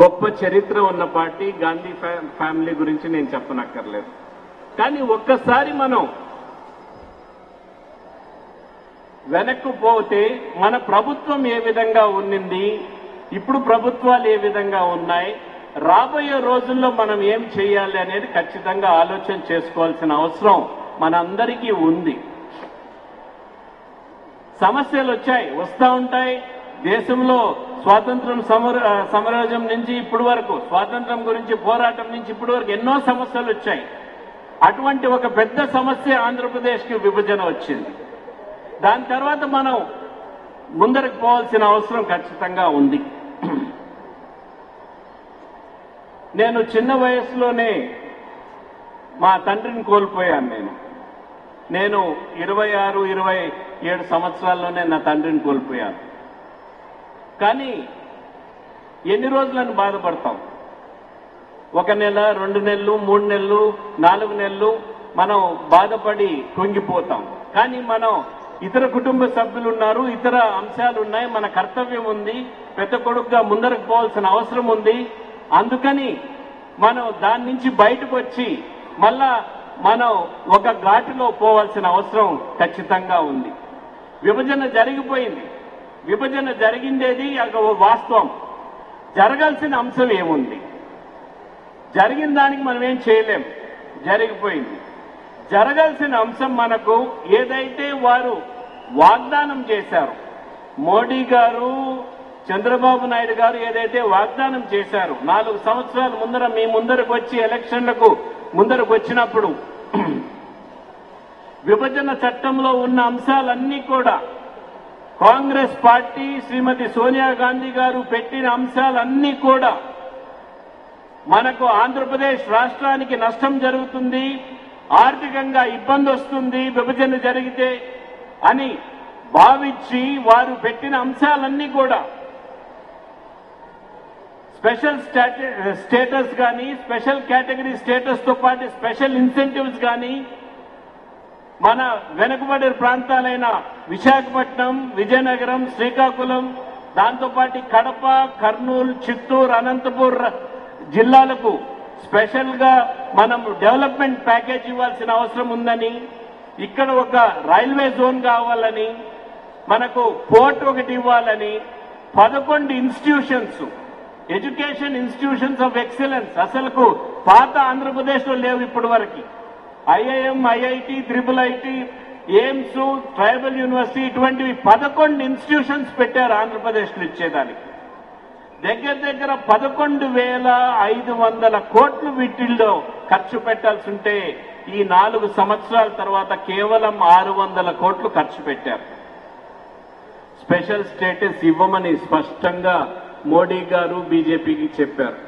గొప్ప చరిత్ర ఉన్న పార్టీ. గాంధీ ఫ్యామిలీ గురించి నేను చెప్పనక్కర్లేదు. కానీ ఒక్కసారి మనం వెనక్కు పోతే మన ప్రభుత్వం ఏ విధంగా ఉన్నింది, ఇప్పుడు ప్రభుత్వాలు ఏ విధంగా ఉన్నాయి, రాబోయే రోజుల్లో మనం ఏం చేయాలి అనేది ఖచ్చితంగా ఆలోచన చేసుకోవాల్సిన అవసరం మనందరికీ ఉంది. సమస్యలు వచ్చాయి, వస్తూ ఉంటాయి. దేశంలో స్వాతంత్రం సమరాజ్యం నుంచి ఇప్పటి వరకు, స్వాతంత్రం గురించి పోరాటం నుంచి ఇప్పటి వరకు ఎన్నో సమస్యలు వచ్చాయి. అటువంటి ఒక పెద్ద సమస్య ఆంధ్రప్రదేశ్కి విభజన వచ్చింది. దాని తర్వాత మనం ముందరకు పోవాల్సిన అవసరం ఖచ్చితంగా ఉంది. నేను చిన్న వయసులోనే మా తండ్రిని కోల్పోయాను. నేను 26, 27 సంవత్సరాల్లోనే నా తండ్రిని కోల్పోయాను. కానీ ఎన్ని రోజులను బాధపడతాం? 1 నెల, 2 నెలలు, 3 నెలలు, 4 నెలలు మనం బాధపడి కుంగిపోతాం. కానీ మనం ఇతర కుటుంబ సభ్యులు ఉన్నారు, ఇతర అంశాలు ఉన్నాయి, మన కర్తవ్యం ఉంది, పెద్ద కొడుకుగా ముందరకు పోవాల్సిన అవసరం ఉంది. అందుకని మనం దాని నుంచి బయటకు వచ్చి మళ్ళా మనం ఒక ఘాటులో పోవాల్సిన అవసరం ఖచ్చితంగా ఉంది. విభజన జరిగిపోయింది. విభజన జరిగిందేది వాస్తవం. జరగాల్సిన అంశం ఏముంది? జరిగిన దానికి మనం ఏం చేయలేం, జరిగిపోయింది. జరగాల్సిన అంశం మనకు ఏదైతే వారు వాగ్దానం చేశారు, మోడీ గారు, చంద్రబాబు నాయుడు గారు ఏదైతే వాగ్దానం చేశారు, 4 సంవత్సరాల ముందర మీ ముందరకు వచ్చి ఎలక్షన్లకు ముందరకు వచ్చినప్పుడు విభజన చట్టంలో ఉన్న అంశాలన్నీ కూడా కాంగ్రెస్ పార్టీ శ్రీమతి సోనియా గాంధీ గారు పెట్టిన అంశాలన్నీ కూడా మనకు ఆంధ్రప్రదేశ్ రాష్ట్రానికి నష్టం జరుగుతుంది, ఆర్థికంగా ఇబ్బంది వస్తుంది విభజన జరిగితే అని భావించి వారు పెట్టిన అంశాలన్నీ కూడా స్పెషల్ స్టేటస్ కానీ, స్పెషల్ కేటగిరీ స్టేటస్ తో పాటు స్పెషల్ ఇన్సెంటివ్స్ కానీ, మన వెనుకబడి ప్రాంతాలైన విశాఖపట్నం, విజయనగరం, శ్రీకాకుళం, దాంతోపాటు కడప, కర్నూలు, చిత్తూరు, అనంతపూర్ జిల్లాలకు స్పెషల్ గా మనం డెవలప్మెంట్ ప్యాకేజ్ ఇవ్వాల్సిన అవసరం ఉందని, ఇక్కడ ఒక రైల్వే జోన్ కావాలని, మనకు పోర్ట్ ఒకటి ఇవ్వాలని, 11 institutions, education institutions of excellence అసలుకు పాత ఆంధ్రప్రదేశ్ లో లేవు ఇప్పటి వరకు. IIM, IIT, IIIT, AIIMS, tribal university ఇటువంటివి 11 ఇన్స్టిట్యూషన్స్ పెట్టారు ఆంధ్రప్రదేశ్ లో ఇచ్చేదానికి. దగ్గర 11,500 కోట్లు వీటిల్లో ఖర్చు పెట్టాల్సి ఉంటే ఈ 4 సంవత్సరాల తర్వాత కేవలం 600 కోట్లు ఖర్చు పెట్టారు. స్పెషల్ స్టేటస్ ఇవ్వమని స్పష్టంగా మోడీ గారు బీజేపీకి చెప్పారు.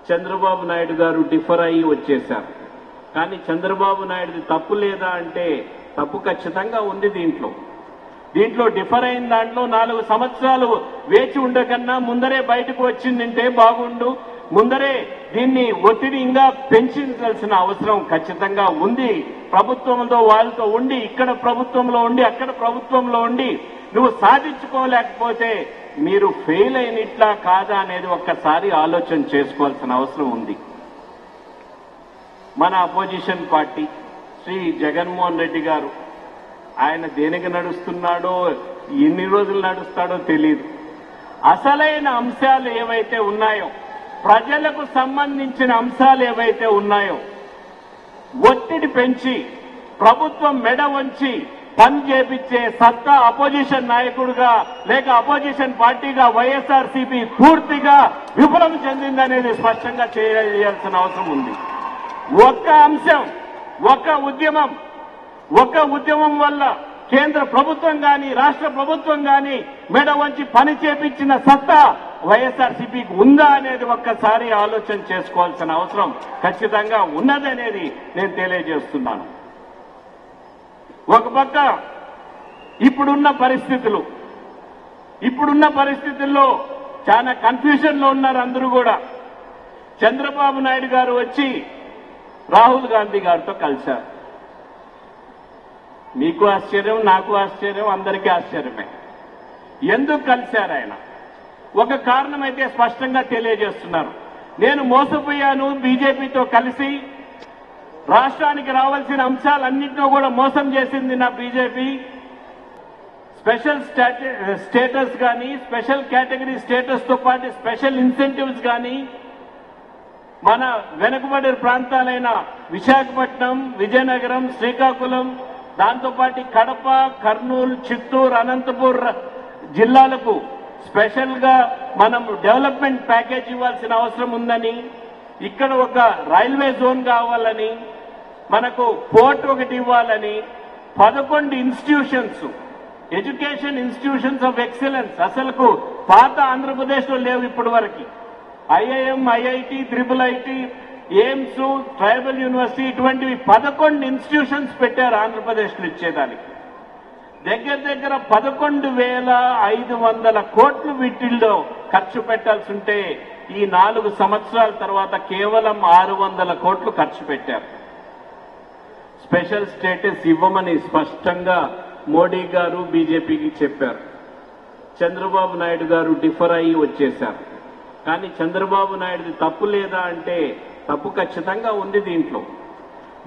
చంద్రబాబు నాయుడు గారు డిఫర్ అయ్యి వచ్చేశారు. కానీ చంద్రబాబు నాయుడుది తప్పు లేదా అంటే తప్పు ఖచ్చితంగా ఉంది. దీంట్లో డిఫర్ అయిన దాంట్లో 4 సంవత్సరాలు వేచి ఉండకన్నా ముందరే బయటకు వచ్చిందంటే బాగుండు. ముందరే దీన్ని ఒత్తిడి ఇంకా పెంచాల్సిన అవసరం ఖచ్చితంగా ఉంది. ప్రభుత్వంలో వాళ్ళతో ఉండి, ఇక్కడ ప్రభుత్వంలో ఉండి, అక్కడ ప్రభుత్వంలో ఉండి నువ్వు సాధించుకోలేకపోతే మీరు ఫెయిల్ అయినట్లా కాదా అనేది ఒక్కసారి ఆలోచన చేసుకోవాల్సిన అవసరం ఉంది. మన అపోజిషన్ పార్టీ శ్రీ జగన్మోహన్ రెడ్డి గారు, ఆయన దేనికి నడుస్తున్నాడో, ఎన్ని రోజులు నడుస్తాడో తెలియదు. అసలైన అంశాలు ఏవైతే ఉన్నాయో, ప్రజలకు సంబంధించిన అంశాలు ఏవైతే ఉన్నాయో ఒత్తిడి పెంచి ప్రభుత్వం మెడ వంచి పని చేపించే సత్తా అపోజిషన్ నాయకుడిగా లేక అపోజిషన్ పార్టీగా వైఎస్ఆర్సీపీ పూర్తిగా విఫలం చెందిందనేది స్పష్టంగా చేయాల్సిన అవసరం ఉంది. ఒక్క అంశం, ఒక్క ఉద్యమం వల్ల కేంద్ర ప్రభుత్వం కానీ రాష్ట్ర ప్రభుత్వం కానీ మెడ వంచి పని చేపించిన సత్తా వైఎస్ఆర్సీపీకి ఉందా అనేది ఒక్కసారి ఆలోచన చేసుకోవాల్సిన అవసరం ఖచ్చితంగా ఉన్నదనేది నేను తెలియజేస్తున్నాను. ఒక పక్క ఇప్పుడున్న పరిస్థితుల్లో చాలా కన్ఫ్యూజన్ లో ఉన్నారు అందరూ కూడా. చంద్రబాబు నాయుడు గారు వచ్చి రాహుల్ గాంధీ గారితో కలిశారు. మీకు ఆశ్చర్యం, నాకు ఆశ్చర్యం, అందరికీ ఆశ్చర్యమే. ఎందుకు కలిశారు ఆయన? ఒక కారణం అయితే స్పష్టంగా తెలియజేస్తున్నారు. నేను మోసపోయాను, బీజేపీతో కలిసి రాష్ట్రానికి రావాల్సిన అంశాలన్నింటినీ కూడా మోసం చేసింది నా బీజేపీ. స్పెషల్ స్టేటస్ కానీ, స్పెషల్ కేటగిరీ స్టేటస్ తో పాటు స్పెషల్ ఇన్సెంటివ్స్ కానీ, మన వెనుకబడి ప్రాంతాలైన విశాఖపట్నం, విజయనగరం, శ్రీకాకుళం, దాంతోపాటు కడప, కర్నూలు, చిత్తూరు, అనంతపూర్ జిల్లాలకు స్పెషల్ గా మనం డెవలప్మెంట్ ప్యాకేజ్ ఇవ్వాల్సిన అవసరం ఉందని, ఇక్కడ ఒక రైల్వే జోన్ కావాలని, మనకు పోర్ట్ ఒకటి ఇవ్వాలని 11 institutions, education institutions of excellence అసలుకు పాత ఆంధ్రప్రదేశ్ లో లేవు ఇప్పటి వరకు. IIM, IIT, IIIT, AIIMS, tribal university ఇటువంటివి 11 ఇన్స్టిట్యూషన్స్ పెట్టారు ఆంధ్రప్రదేశ్ లో ఇచ్చేదానికి. దగ్గర దగ్గర 11,500 కోట్లు వీటిల్లో ఖర్చు పెట్టాల్సి ఉంటే ఈ 4 సంవత్సరాల తర్వాత కేవలం 600 కోట్లు ఖర్చు పెట్టారు. స్పెషల్ స్టేటస్ ఇవ్వమని స్పష్టంగా మోడీ గారు బీజేపీకి చెప్పారు. చంద్రబాబు నాయుడు గారు డిఫర్ అయ్యి వచ్చేశారు. కానీ చంద్రబాబు నాయుడుది తప్పు లేదా అంటే తప్పు ఖచ్చితంగా ఉంది.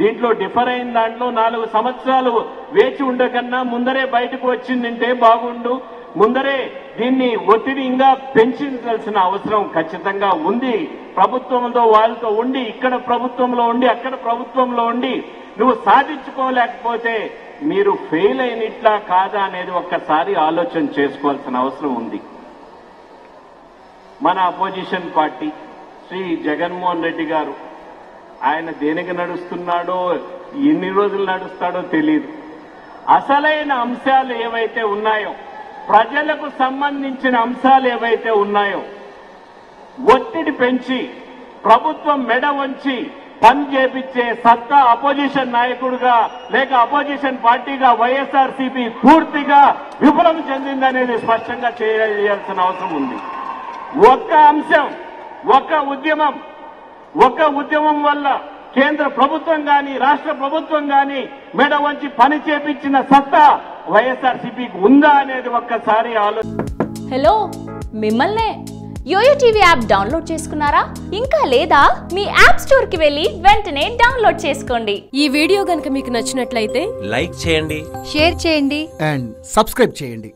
దీంట్లో డిఫర్ అయిన దాంట్లో 4 సంవత్సరాలు వేచి ఉండకన్నా ముందరే బయటకు వచ్చిందంటే బాగుండు. ముందరే దీన్ని ఒత్తిడి ఇంకా పెంచాల్సిన అవసరం ఖచ్చితంగా ఉంది. ప్రభుత్వంతో వాళ్ళతో ఉండి, ఇక్కడ ప్రభుత్వంలో ఉండి, అక్కడ ప్రభుత్వంలో ఉండి నువ్వు సాధించుకోలేకపోతే మీరు ఫెయిల్ అయినట్లా కాదా అనేది ఒక్కసారి ఆలోచన చేసుకోవాల్సిన అవసరం ఉంది. మన అపోజిషన్ పార్టీ శ్రీ జగన్మోహన్ రెడ్డి గారు, ఆయన దేనికి నడుస్తున్నాడో, ఎన్ని రోజులు నడుస్తాడో తెలియదు. అసలైన అంశాలు ఏవైతే ఉన్నాయో, ప్రజలకు సంబంధించిన అంశాలు ఏవైతే ఉన్నాయో ఒత్తిడి పెంచి ప్రభుత్వం మెడ వంచి పని చేపించే సత్తా అపోజిషన్ నాయకుడిగా లేక అపోజిషన్ పార్టీగా వైఎస్ఆర్సీపీ పూర్తిగా విఫలం చెందిందనేది స్పష్టంగా చేయాల్సిన అవసరం ఉంది. ఒక్క అంశం, ఒక్క ఉద్యమం వల్ల కేంద్ర ప్రభుత్వం కానీ, రాష్ట్ర ప్రభుత్వం కానీ మెడ వంచి పని చేపించిన సత్తా వైఎస్ఆర్సీపీకి ఉందా అనేది ఒక్కసారి ఆలోచన. హలో, మిమ్మల్నే యోయో టీవీ యాప్ డౌన్లోడ్ చేసుకున్నారా? ఇంకా లేదా? మీ యాప్ స్టోర్ కి వెళ్ళి వెంటనే డౌన్లోడ్ చేసుకోండి. ఈ వీడియో గనుక మీకు నచ్చినట్లయితే లైక్ చేయండి, షేర్ చేయండి అండ్ సబ్స్క్రైబ్ చేయండి.